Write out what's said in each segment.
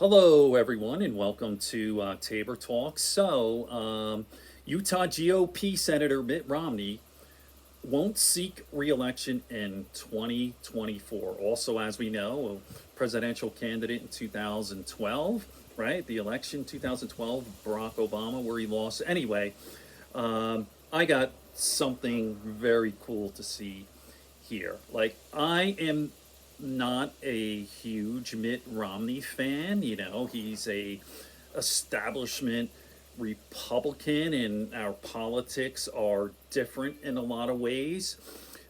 Hello, everyone, and welcome to Tabor Talk. Utah GOP Senator Mitt Romney won't seek reelection in 2024. Also, as we know, a presidential candidate in 2012, right? The election 2012, Barack Obama, where he lost. Anyway, I got something very cool to see here. Like, I am not a huge Mitt Romney fan. You know, he's a establishment Republican, and our politics are different in a lot of ways.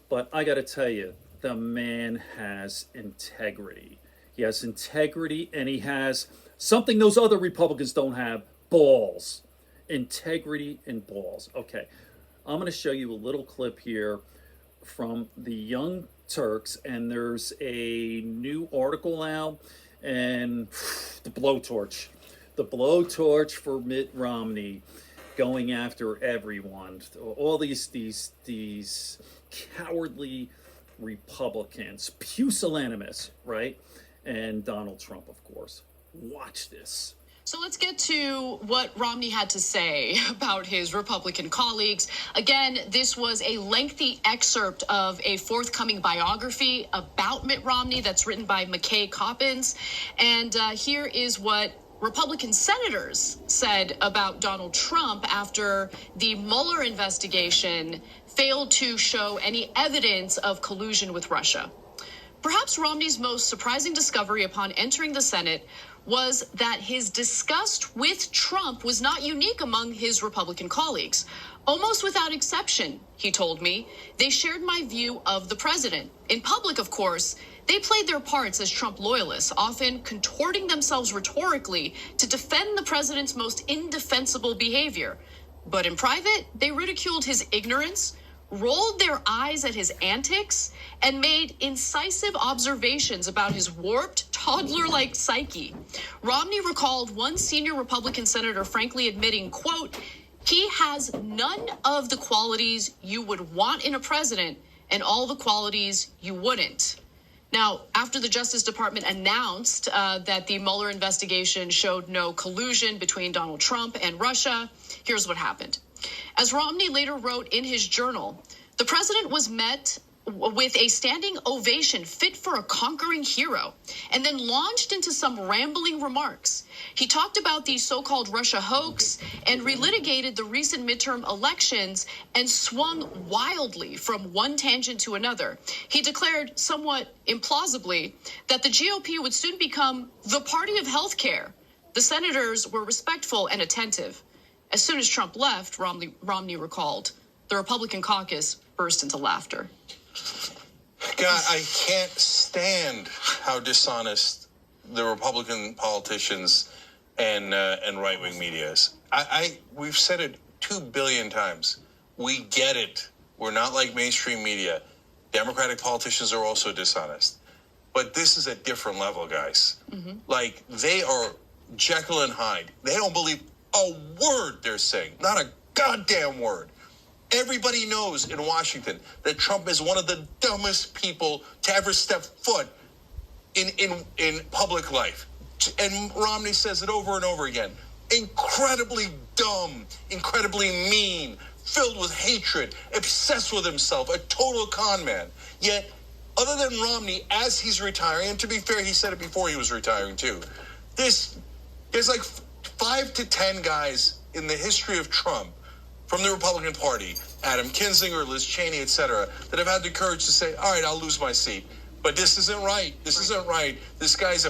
But I got to tell you, the man has integrity. He has integrity, and he has something those other Republicans don't have: balls. Integrity and balls. Okay, I'm going to show you a little clip here from the Young Turks, and there's a new article out, and the blowtorch for Mitt Romney, going after everyone, all these cowardly Republicans, pusillanimous, right? And Donald Trump, of course. Watch this. So let's get to what Romney had to say about his Republican colleagues. Again, this was a lengthy excerpt of a forthcoming biography about Mitt Romney that's written by McKay Coppins. And here is what Republican senators said about Donald Trump after the Mueller investigation failed to show any evidence of collusion with Russia. Perhaps Romney's most surprising discovery upon entering the Senate was that his disgust with Trump was not unique among his Republican colleagues. Almost without exception, he told me, they shared my view of the president. In public, of course, they played their parts as Trump loyalists, often contorting themselves rhetorically to defend the president's most indefensible behavior. But in private, they ridiculed his ignorance, rolled their eyes at his antics, and made incisive observations about his warped, toddler-like psyche. Romney recalled one senior Republican senator frankly admitting, quote, he has none of the qualities you would want in a president and all the qualities you wouldn't. Now, after the Justice Department announced that the Mueller investigation showed no collusion between Donald Trump and Russia, here's what happened. As Romney later wrote in his journal, the president was met with a standing ovation fit for a conquering hero, and then launched into some rambling remarks. He talked about the so-called Russia hoax and relitigated the recent midterm elections and swung wildly from one tangent to another. He declared, somewhat implausibly, that the GOP would soon become the party of healthcare. The senators were respectful and attentive. As soon as Trump left, Romney recalled, the Republican caucus burst into laughter. God, I can't stand how dishonest the Republican politicians and right-wing media is. We've said it 2 billion times. We get it. We're not like mainstream media. Democratic politicians are also dishonest. But this is a different level, guys. Mm-hmm. Like, they are Jekyll and Hyde. They don't believe a word they're saying. Not a goddamn word. Everybody knows in Washington that Trump is one of the dumbest people to ever step foot in public life. And Romney says it over and over again. Incredibly dumb, incredibly mean, filled with hatred, obsessed with himself, a total con man. Yet, other than Romney, as he's retiring, and to be fair, he said it before he was retiring too, there's like 5 to 10 guys in the history of Trump from the Republican Party, Adam Kinzinger, Liz Cheney, etc., that have had the courage to say, all right, I'll lose my seat. But this isn't right. This isn't right. This guy is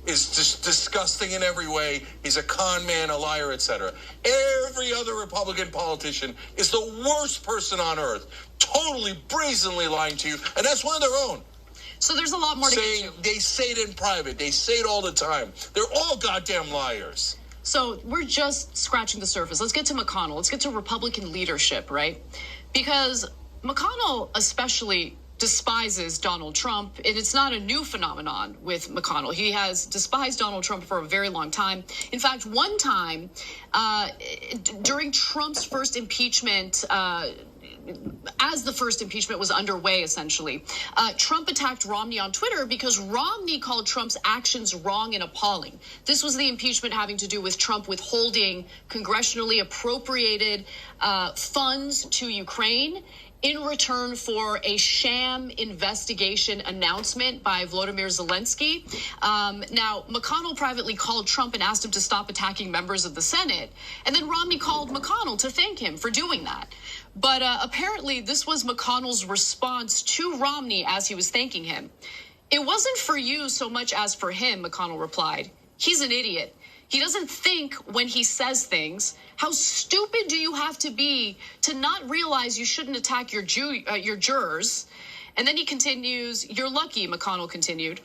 just disgusting in every way. He's a con man, a liar, etc. Every other Republican politician is the worst person on earth, totally brazenly lying to you, and that's one of their own. So there's a lot more to get to. They say it in private. They say it all the time. They're all goddamn liars. So we're just scratching the surface. Let's get to McConnell. Let's get to Republican leadership, right? Because McConnell especially despises Donald Trump, and it's not a new phenomenon with McConnell. He has despised Donald Trump for a very long time. In fact, one time during Trump's first impeachment as the first impeachment was underway, essentially, Trump attacked Romney on Twitter because Romney called Trump's actions wrong and appalling. This was the impeachment having to do with Trump withholding congressionally appropriated funds to Ukraine in return for a sham investigation announcement by Volodymyr Zelensky. Now, McConnell privately called Trump and asked him to stop attacking members of the Senate. And then Romney called McConnell to thank him for doing that. But apparently, this was McConnell's response to Romney as he was thanking him. It wasn't for you so much as for him, McConnell replied. He's an idiot. He doesn't think when he says things. How stupid do you have to be to not realize you shouldn't attack your jurors? And then he continues, you're lucky, McConnell continued.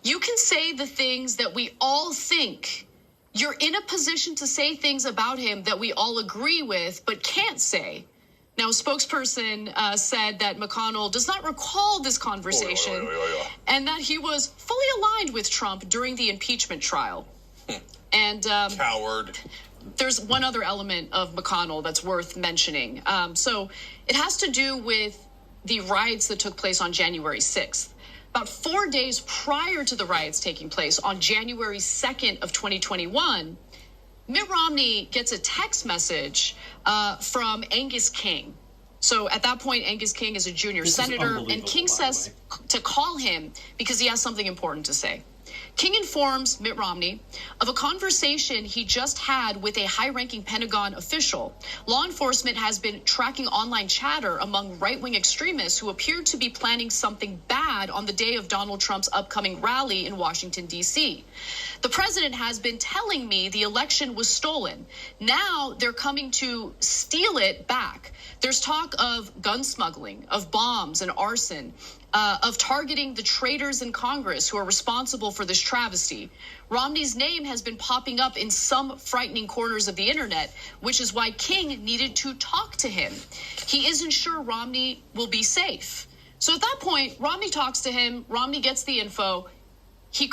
You can say the things that we all think. You're in a position to say things about him that we all agree with, but can't say. Now, a spokesperson said that McConnell does not recall this conversation and that he was fully aligned with Trump during the impeachment trial. And coward. There's one other element of McConnell that's worth mentioning. So it has to do with the riots that took place on January 6th. About 4 days prior to the riots taking place on January 2nd of 2021, Mitt Romney gets a text message from Angus King. So at that point, Angus King is a junior senator, and King says to call him because he has something important to say. King informs Mitt Romney of a conversation he just had with a high-ranking Pentagon official. Law enforcement has been tracking online chatter among right-wing extremists who appeared to be planning something bad on the day of Donald Trump's upcoming rally in Washington, D.C. The president has been telling me the election was stolen. Now they're coming to steal it back. There's talk of gun smuggling, of bombs and arson, of targeting the traitors in Congress who are responsible for this travesty. Romney's name has been popping up in some frightening corners of the internet, which is why King needed to talk to him. He isn't sure Romney will be safe. So at that point, Romney talks to him. Romney gets the info. He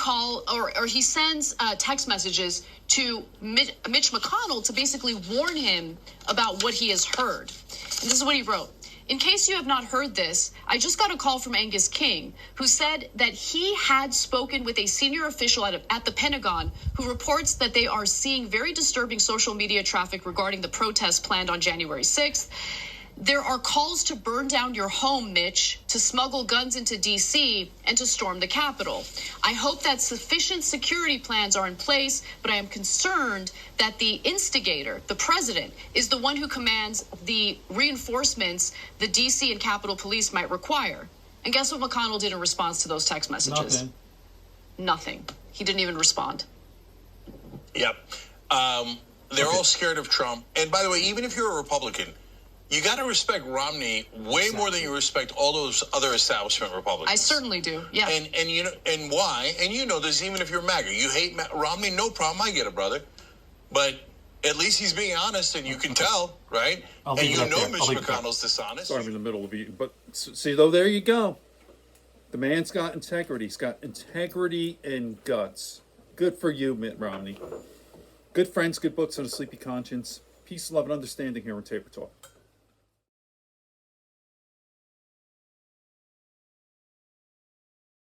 sends text messages to Mitch McConnell to basically warn him about what he has heard. And this is what he wrote. In case you have not heard this, I just got a call from Angus King, who said that he had spoken with a senior official at the Pentagon who reports that they are seeing very disturbing social media traffic regarding the protest planned on January 6th. There are calls to burn down your home, Mitch, to smuggle guns into D.C. and to storm the Capitol. I hope that sufficient security plans are in place, but I am concerned that the instigator, the president, is the one who commands the reinforcements the D.C. and Capitol Police might require. And guess what McConnell did in response to those text messages? Nothing. He didn't even respond. Yep. They're all scared of Trump. And by the way, even if you're a Republican, you got to respect Romney way more than you respect all those other establishment Republicans. I certainly do. Yeah. And you know, and why? And you know this, even if you're MAGA, you hate Romney, no problem. I get it, brother. But at least he's being honest, and you can tell, right? And you know Mitch McConnell's dishonest. Sorry, I'm in the middle of you, but see, though, there you go. The man's got integrity. He's got integrity and guts. Good for you, Mitt Romney. Good friends, good books, and a sleepy conscience. Peace, love, and understanding here on Taper Talk.